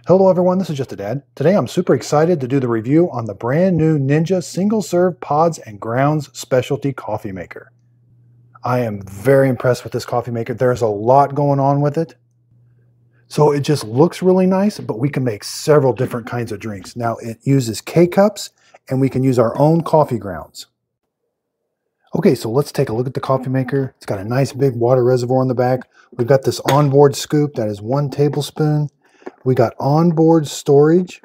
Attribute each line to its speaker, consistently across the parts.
Speaker 1: Hello everyone, this is Just a Dad. Today I'm super excited to do the review on the brand new Ninja single serve pods and grounds specialty coffee maker. I am very impressed with this coffee maker. There's a lot going on with it. So it just looks really nice, but we can make several different kinds of drinks. Now it uses K-cups and we can use our own coffee grounds. Okay, so let's take a look at the coffee maker. It's got a nice big water reservoir in the back. We've got this onboard scoop that is 1 tablespoon. We got onboard storage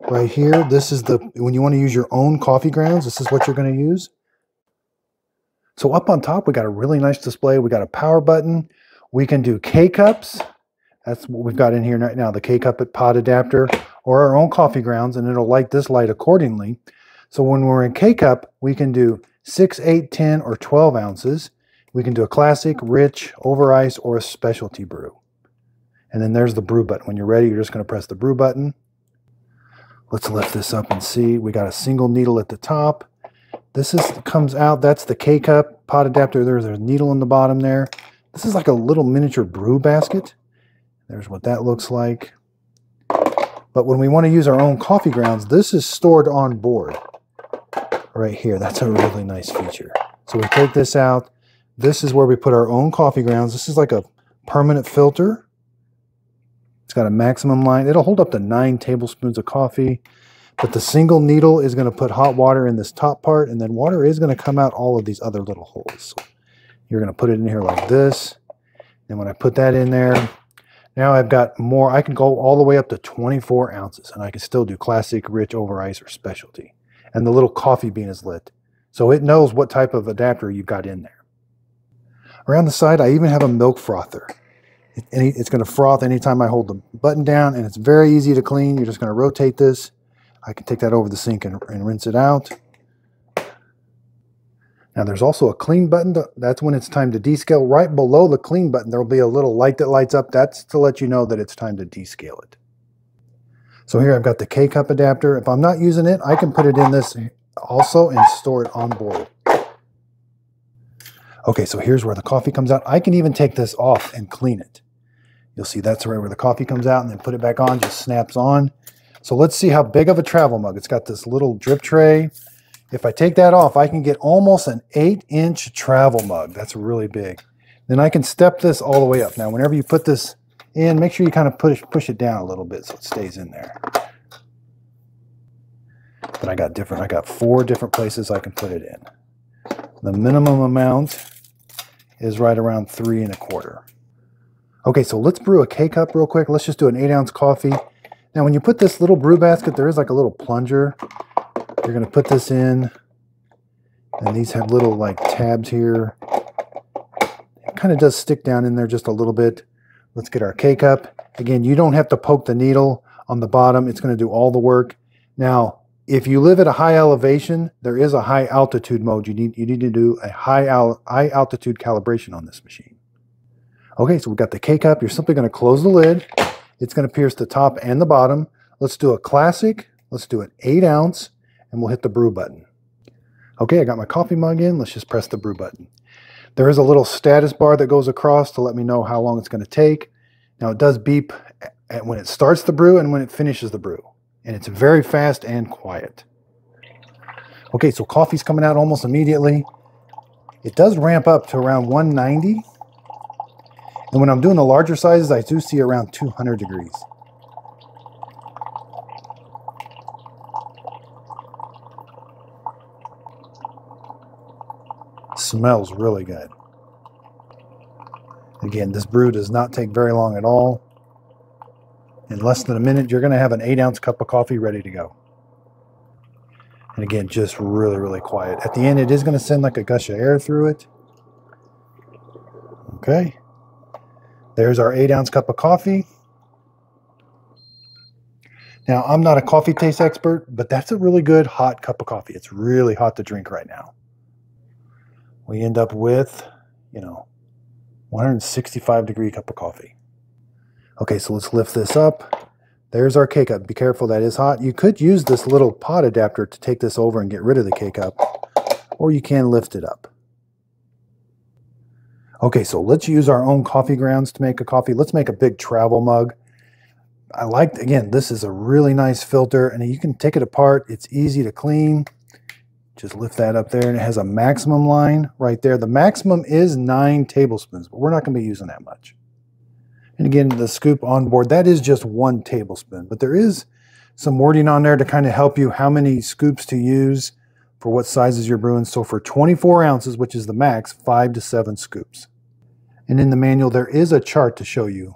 Speaker 1: right here. This is when you want to use your own coffee grounds, this is what you're going to use. So up on top, we got a really nice display. We got a power button. We can do K-cups. That's what we've got in here right now, the K-cup pod adapter, or our own coffee grounds, and it'll light this light accordingly. So when we're in K-cup, we can do 6, 8, 10, or 12 ounces. We can do a classic, rich, over ice, or a specialty brew. And then there's the brew button. When you're ready, you're just going to press the brew button. Let's lift this up and see. We got a single needle at the top. This comes out. That's the K-cup pot adapter. There's a needle in the bottom there. This is like a little miniature brew basket. There's what that looks like. But when we want to use our own coffee grounds, this is stored on board right here. That's a really nice feature. So we take this out. This is where we put our own coffee grounds. This is like a permanent filter. It's got a maximum line. It'll hold up to 9 tablespoons of coffee, but the single needle is going to put hot water in this top part, and then water is going to come out all of these other little holes. So you're going to put it in here like this, and when I put that in there, now I've got more. I can go all the way up to 24 ounces, and I can still do classic, rich, over ice, or specialty. And the little coffee bean is lit, so it knows what type of adapter you've got in there. Around the side, I even have a milk frother. It's going to froth anytime I hold the button down, and it's very easy to clean. You're just going to rotate this. I can take that over the sink and rinse it out. Now there's also a clean button. That's when it's time to descale. Right below the clean button, there will be a little light that lights up. That's to let you know that it's time to descale it. So here I've got the K-cup adapter. If I'm not using it, I can put it in this also and store it on board. Okay, so here's where the coffee comes out. I can even take this off and clean it. You'll see that's right where the coffee comes out, and then put it back on, just snaps on. So let's see how big of a travel mug. It's got this little drip tray. If I take that off, I can get almost an 8-inch travel mug. That's really big. Then I can step this all the way up. Now, whenever you put this in, make sure you kind of push it down a little bit so it stays in there. But I got 4 different places I can put it in. The minimum amount is right around 3 1/4. Okay, so let's brew a K-cup real quick. Let's just do an 8-ounce coffee. Now, when you put this little brew basket, there is like a little plunger. You're going to put this in, and these have little like tabs here. It kind of does stick down in there just a little bit. Let's get our K-cup. Again, you don't have to poke the needle on the bottom. It's going to do all the work. Now, if you live at a high elevation, there is a high altitude mode. You need to do a high altitude calibration on this machine. Okay, so we've got the K-cup. You're simply going to close the lid. It's going to pierce the top and the bottom. Let's do a classic. Let's do an 8-ounce, and we'll hit the brew button. Okay, I got my coffee mug in. Let's just press the brew button. There is a little status bar that goes across to let me know how long it's going to take. Now, it does beep when it starts the brew and when it finishes the brew. And it's very fast and quiet. Okay, so coffee's coming out almost immediately. It does ramp up to around 190. And when I'm doing the larger sizes, I do see around 200 degrees. Smells really good. Again, this brew does not take very long at all. In less than a minute, you're going to have an 8-ounce cup of coffee ready to go. And again, just really, really quiet. At the end, it is going to send like a gush of air through it. Okay. There's our 8-ounce cup of coffee. Now, I'm not a coffee taste expert, but that's a really good hot cup of coffee. It's really hot to drink right now. We end up with, 165 degree cup of coffee. Okay, so let's lift this up. There's our K-cup. Be careful, that is hot. You could use this little pot adapter to take this over and get rid of the K-cup, or you can lift it up. Okay, so let's use our own coffee grounds to make a coffee. Let's make a big travel mug. I like, again, this is a really nice filter, and you can take it apart. It's easy to clean. Just lift that up there, and it has a maximum line right there. The maximum is 9 tablespoons, but we're not going to be using that much. And again, the scoop on board, that is just 1 tablespoon, but there is some wording on there to kind of help you how many scoops to use for what sizes you're brewing. So for 24 ounces, which is the max, 5 to 7 scoops. And in the manual, there is a chart to show you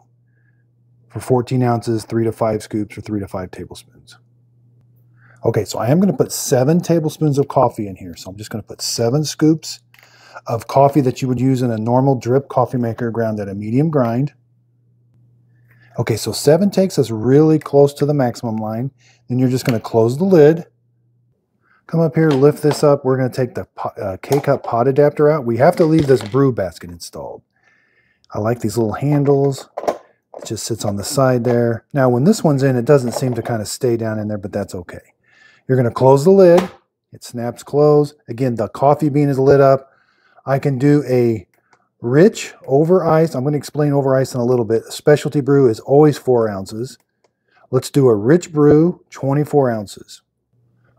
Speaker 1: for 14 ounces, 3 to 5 scoops or 3 to 5 tablespoons. Okay, so I am going to put 7 tablespoons of coffee in here. So I'm just going to put 7 scoops of coffee that you would use in a normal drip coffee maker ground at a medium grind. Okay, so 7 takes us really close to the maximum line. Then you're just going to close the lid. Come up here, lift this up. We're going to take the K-Cup pot adapter out. We have to leave this brew basket installed. I like these little handles. It just sits on the side there. Now, when this one's in, it doesn't seem to kind of stay down in there, but that's okay. You're going to close the lid. It snaps closed. Again, the coffee bean is lit up. I can do a rich over ice. I'm going to explain over ice in a little bit. A specialty brew is always 4 ounces. Let's do a rich brew, 24 ounces.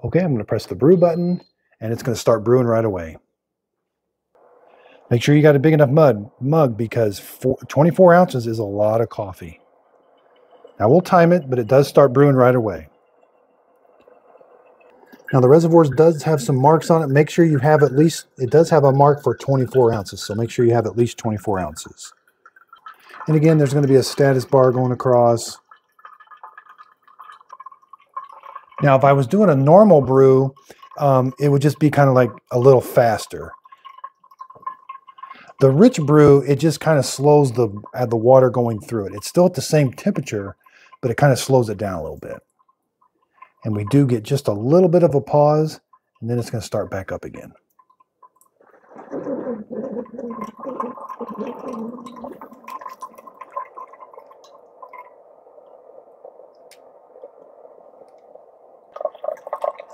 Speaker 1: Okay, I'm going to press the brew button, and it's going to start brewing right away. Make sure you got a big enough mug because 24 ounces is a lot of coffee. Now we'll time it, but it does start brewing right away. Now the Reservoir does have some marks on it. Make sure you have at least, it does have a mark for 24 ounces, so make sure you have at least 24 ounces. And again, there's going to be a status bar going across. Now if I was doing a normal brew, it would just be kind of like a little faster. The rich brew, it just kind of slows the water going through it. It's still at the same temperature, but it kind of slows it down a little bit. And we do get just a little bit of a pause, and then it's going to start back up again.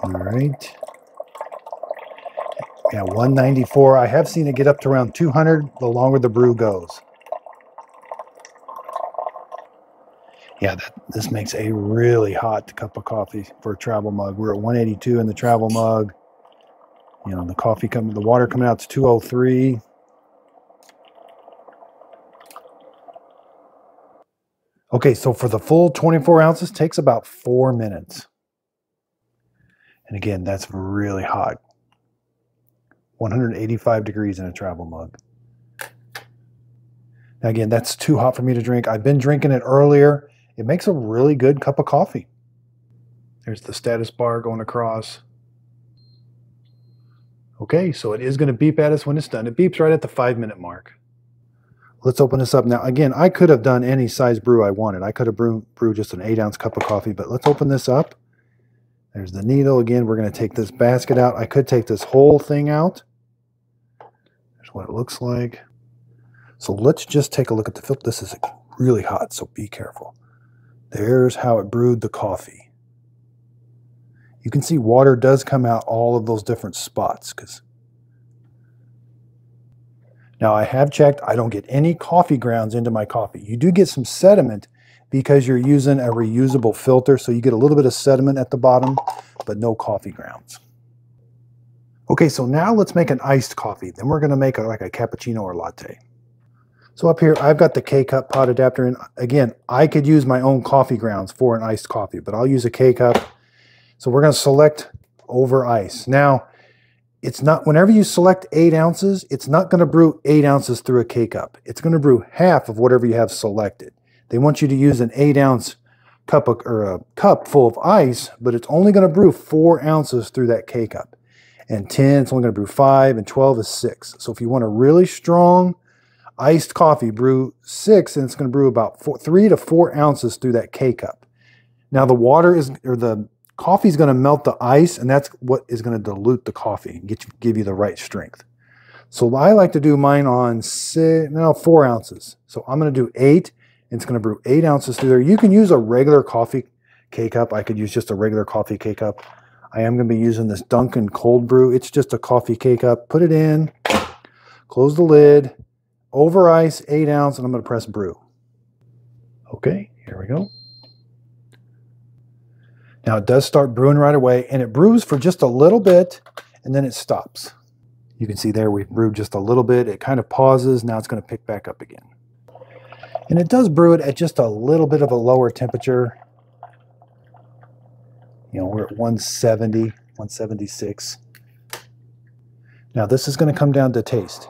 Speaker 1: All right. Yeah, 194. I have seen it get up to around 200 the longer the brew goes. Yeah, this makes a really hot cup of coffee for a travel mug. We're at 182 in the travel mug. You know, the water coming out to 203. Okay, so for the full 24 ounces, takes about 4 minutes. And again, that's really hot. 185 degrees in a travel mug. Now again, that's too hot for me to drink. I've been drinking it earlier. It makes a really good cup of coffee. There's the status bar going across. Okay, so it is going to beep at us when it's done. It beeps right at the 5-minute mark. Let's open this up now. Again, I could have done any size brew I wanted. I could have brewed just an 8-ounce cup of coffee, but let's open this up. There's the needle. Again, we're going to take this basket out. I could take this whole thing out. There's what it looks like. So let's just take a look at the filter. This is really hot, so be careful. There's how it brewed the coffee. You can see water does come out all of those different spots. Now I have checked, I don't get any coffee grounds into my coffee. You do get some sediment because you're using a reusable filter, so you get a little bit of sediment at the bottom, but no coffee grounds. Okay, so now let's make an iced coffee. Then we're gonna make like a cappuccino or latte. So up here, I've got the K-Cup pot adapter, and again, I could use my own coffee grounds for an iced coffee, but I'll use a K-Cup. So we're gonna select over ice. Now, it's not, whenever you select 8 ounces, it's not gonna brew 8 ounces through a K-Cup. It's gonna brew half of whatever you have selected. They want you to use an 8-ounce cup or a cup full of ice, but it's only gonna brew 4 ounces through that K-Cup. And 10, it's only gonna brew 5, and 12 is 6. So if you want a really strong iced coffee, brew 6, and it's going to brew about 3 to 4 ounces through that K-Cup. Now the coffee is going to melt the ice, and that's what is going to dilute the coffee and give you the right strength. So I like to do mine on 4 ounces. So I'm going to do 8, and it's going to brew 8 ounces through there. You can use a regular coffee K-Cup. I could use just a regular coffee K-Cup. I am going to be using this Dunkin' cold brew. It's just a coffee K-Cup. Put it in, close the lid. Over ice, 8 ounce, and I'm going to press brew. Okay, here we go. Now it does start brewing right away, and it brews for just a little bit, and then it stops. You can see there we've brewed just a little bit. It kind of pauses. Now it's going to pick back up again. And it does brew it at just a little bit of a lower temperature. You know, we're at 170, 176. Now this is going to come down to taste.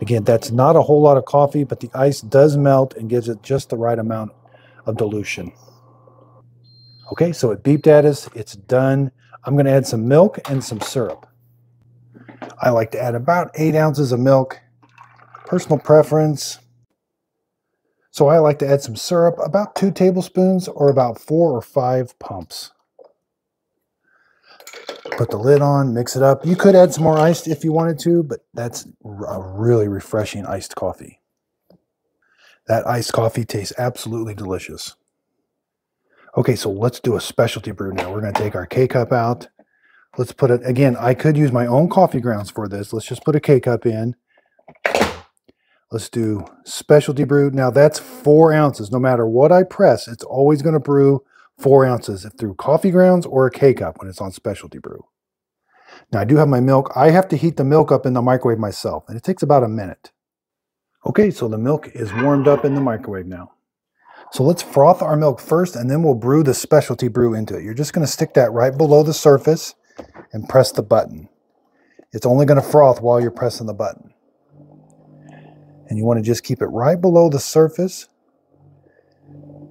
Speaker 1: Again, that's not a whole lot of coffee, but the ice does melt and gives it just the right amount of dilution. Okay, so it beeped at us. It's done. I'm going to add some milk and some syrup. I like to add about 8 ounces of milk. Personal preference. So I like to add some syrup, about 2 tablespoons or about 4 or 5 pumps. Put the lid on, mix it up. You could add some more ice if you wanted to, but that's a really refreshing iced coffee. That iced coffee tastes absolutely delicious. Okay, so let's do a specialty brew now. We're going to take our K-cup out. Let's put it, again, I could use my own coffee grounds for this. Let's just put a K-cup in. Let's do specialty brew. Now that's 4 ounces. No matter what I press, it's always going to brew 4 ounces through coffee grounds or a K-cup when it's on specialty brew. Now I do have my milk. I have to heat the milk up in the microwave myself, and it takes about a minute. Okay, so the milk is warmed up in the microwave now. So let's froth our milk first, and then we'll brew the specialty brew into it. You're just going to stick that right below the surface and press the button. It's only going to froth while you're pressing the button. And you want to just keep it right below the surface.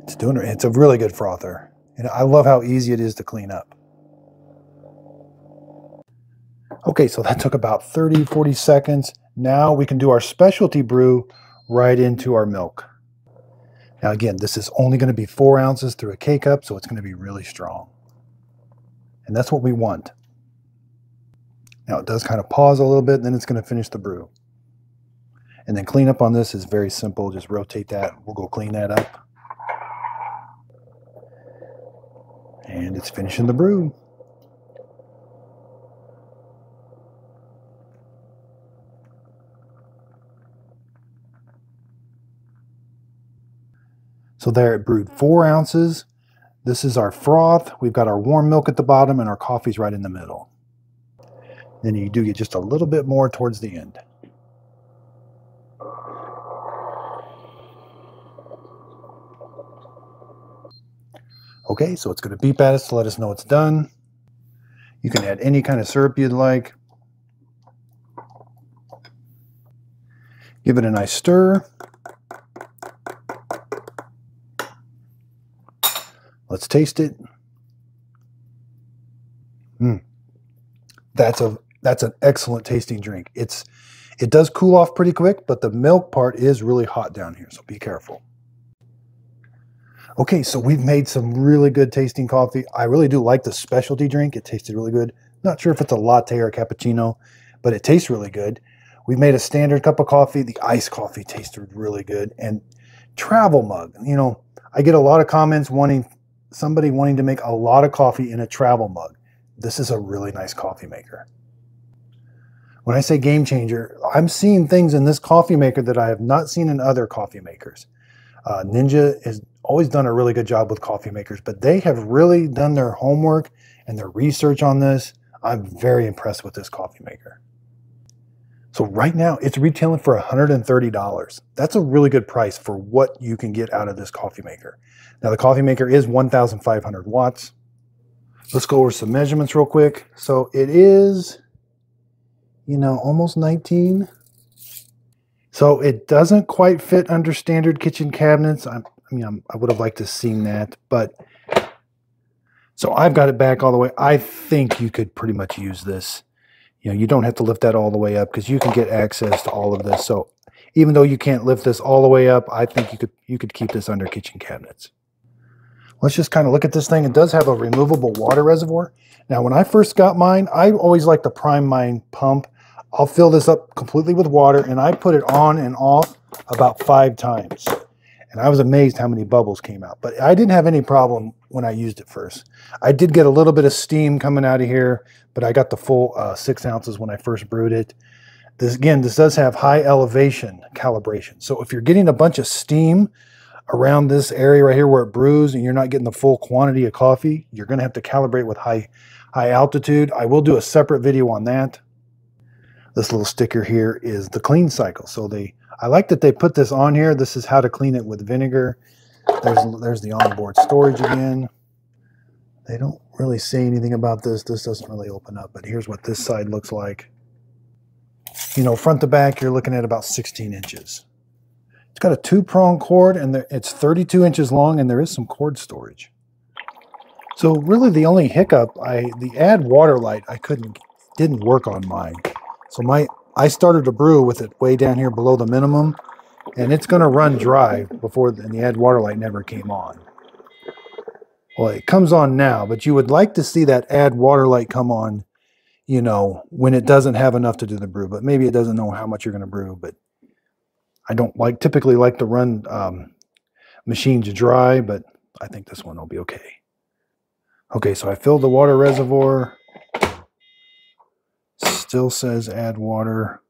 Speaker 1: It's a really good frother. And I love how easy it is to clean up. Okay, so that took about 30, 40 seconds. Now we can do our specialty brew right into our milk. Now again, this is only going to be 4 ounces through a K-cup, so it's going to be really strong. And that's what we want. Now it does kind of pause a little bit, and then it's going to finish the brew. And then clean up on this is very simple. Just rotate that. We'll go clean that up. And it's finishing the brew. So there it brewed 4 ounces. This is our froth. We've got our warm milk at the bottom and our coffee's right in the middle. Then you do get just a little bit more towards the end. Okay, so it's going to beep at us to let us know it's done. You can add any kind of syrup you'd like. Give it a nice stir. Let's taste it. That's an excellent tasting drink. It does cool off pretty quick, but the milk part is really hot down here, so be careful. Okay, so we've made some really good tasting coffee. I really do like the specialty drink. It tasted really good. Not sure if it's a latte or a cappuccino, but it tastes really good. We made a standard cup of coffee. The iced coffee tasted really good. And travel mug. You know, I get a lot of comments somebody wanting to make a lot of coffee in a travel mug. This is a really nice coffee maker. When I say game changer, I'm seeing things in this coffee maker that I have not seen in other coffee makers. Ninja has always done a really good job with coffee makers, but they have really done their homework and their research on this. I'm very impressed with this coffee maker. So right now it's retailing for $130. That's a really good price for what you can get out of this coffee maker. Now the coffee maker is 1,500 watts. Let's go over some measurements real quick. So it is, you know, almost 19. So it doesn't quite fit under standard kitchen cabinets. I would have liked to have seen that, but so I've got it back all the way. I think you could pretty much use this. You know, you don't have to lift that all the way up because you can get access to all of this. So even though you can't lift this all the way up, I think you could keep this under kitchen cabinets. Let's just kind of look at this thing. It does have a removable water reservoir. Now, when I first got mine, I always like to prime my pump. I'll fill this up completely with water, and I put it on and off about 5 times. And I was amazed how many bubbles came out. But I didn't have any problem when I used it first. I did get a little bit of steam coming out of here, but I got the full 6 ounces when I first brewed it. This does have high elevation calibration. So if you're getting a bunch of steam around this area right here where it brews and you're not getting the full quantity of coffee, you're going to have to calibrate with high altitude. I will do a separate video on that. This little sticker here is the clean cycle. So I like that they put this on here. This is how to clean it with vinegar. There's the onboard storage again. They don't really say anything about this. This doesn't really open up, but here's what this side looks like. You know, front to back, you're looking at about 16 inches. It's got a 2-prong cord, and it's 32 inches long, and there is some cord storage. So really the only hiccup, the add water light, didn't work on mine. So I started to brew with it way down here below the minimum, and it's going to run dry and the add water light never came on. Well, it comes on now, but you would like to see that add water light come on, you know, when it doesn't have enough to do the brew, but maybe it doesn't know how much you're going to brew. But I don't typically like to run machines dry, but I think this one will be okay. Okay, so I filled the water reservoir. Still says add water.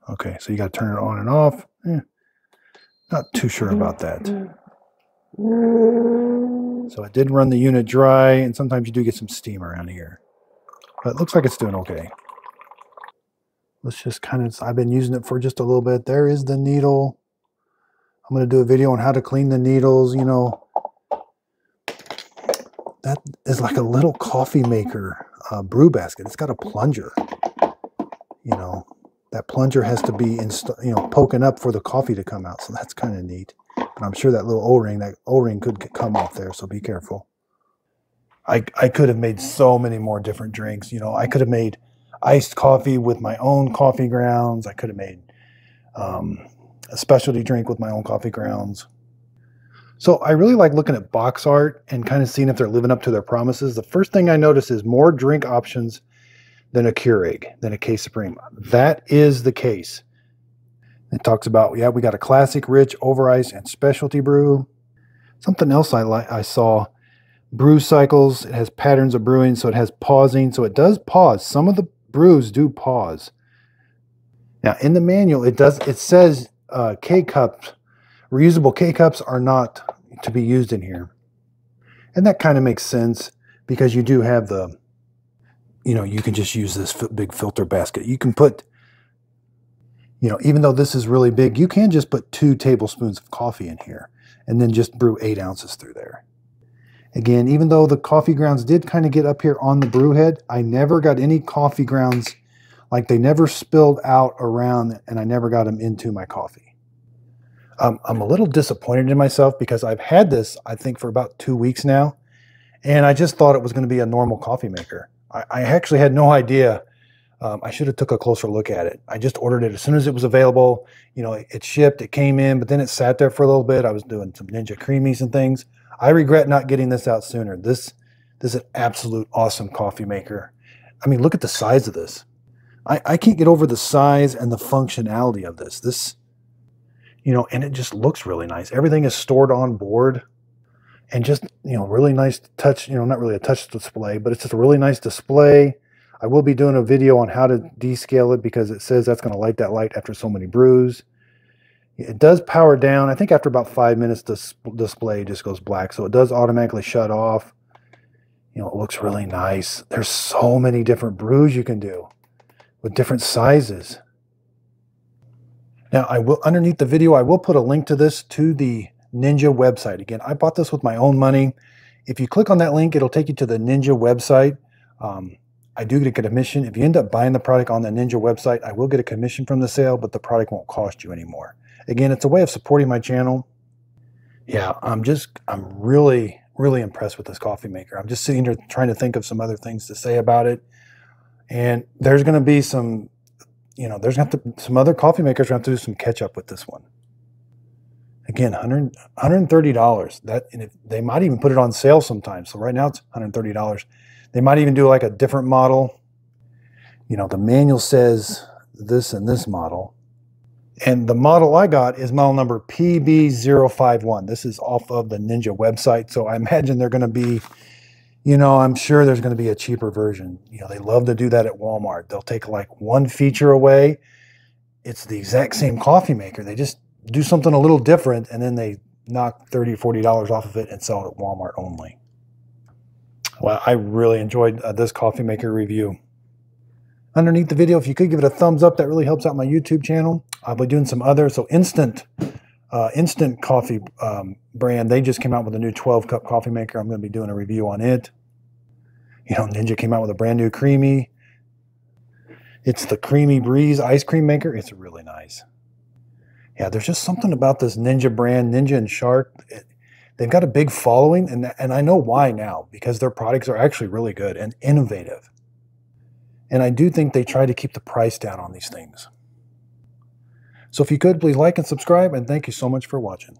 Speaker 1: Okay, so you got to turn it on and off. Not too sure about that. So I did run the unit dry, and sometimes you do get some steam around here. But it looks like it's doing okay. Let's just I've been using it for just a little bit. There is the needle. I'm going to do a video on how to clean the needles, you know. That is like a little coffee maker brew basket. It's got a plunger. You know, that plunger has to be poking up for the coffee to come out. So that's kind of neat. But I'm sure that little O-ring could come off there, so be careful. I could have made so many more different drinks. You know, I could have made iced coffee with my own coffee grounds. I could have made a specialty drink with my own coffee grounds. So I really like looking at box art and kind of seeing if they're living up to their promises. The first thing I notice is more drink options than a Keurig, than a K Supreme. That is the case. It talks about, yeah, we got a classic, rich, over ice, and specialty brew. Something else I saw, brew cycles. It has patterns of brewing, so it has pausing. So it does pause. Some of the brews do pause. Now in the manual, it says K-cups, reusable K-cups are not to be used in here. And that kind of makes sense because you do have you can just use this big filter basket. You can put, even though this is really big, you can just put 2 tablespoons of coffee in here and then just brew 8 ounces through there. Again, even though the coffee grounds did kind of get up here on the brew head, I never got any coffee grounds, like they never spilled out around, and I never got them into my coffee. I'm a little disappointed in myself because I've had this, I think, for about 2 weeks now, and I just thought it was going to be a normal coffee maker. I actually had no idea. I should have took a closer look at it. I just ordered it as soon as it was available. It shipped, it came in, but then it sat there for a little bit. I was doing some Ninja Creamies and things. I regret not getting this out sooner. This is an absolute awesome coffee maker. I mean, look at the size of this. I can't get over the size and the functionality of this. And it just looks really nice. Everything is stored on board, and just, really nice touch, not really a touch display, but it's just a really nice display. I will be doing a video on how to descale it because it says that's going to light that light after so many brews. It does power down. I think after about 5 minutes, the display just goes black. So it does automatically shut off. It looks really nice. There's so many different brews you can do with different sizes. Now, underneath the video, I will put a link to this to the Ninja website. Again, I bought this with my own money. If you click on that link, it'll take you to the Ninja website. I do get a commission. If you end up buying the product on the Ninja website, I will get a commission from the sale, but the product won't cost you anymore. Again, it's a way of supporting my channel. Yeah, I'm really, really impressed with this coffee maker. I'm just sitting here trying to think of some other things to say about it. And there's going to be some, some other coffee makers are going to have to do some catch up with this one. Again, $130. And they might even put it on sale sometimes. So right now it's $130. They might even do like a different model. The manual says this and this model. And the model I got is model number PB051. This is off of the Ninja website. So I imagine they're going to be, I'm sure there's going to be a cheaper version. They love to do that at Walmart. They'll take like one feature away. It's the exact same coffee maker. They just do something a little different, and then they knock $30 or $40 off of it and sell it at Walmart only. Well, I really enjoyed this coffee maker review. Underneath the video, if you could give it a thumbs up, that really helps out my YouTube channel. I'll be doing some other, so Instant Coffee brand, they just came out with a new 12-cup coffee maker. I'm going to be doing a review on it. You know, Ninja came out with a brand new creamy. It's the Creamy Breeze ice cream maker. It's really nice. Yeah, there's just something about this Ninja brand, Ninja and Shark. They've got a big following, and I know why now, because their products are actually really good and innovative. And I do think they try to keep the price down on these things. So if you could, please like and subscribe, and thank you so much for watching.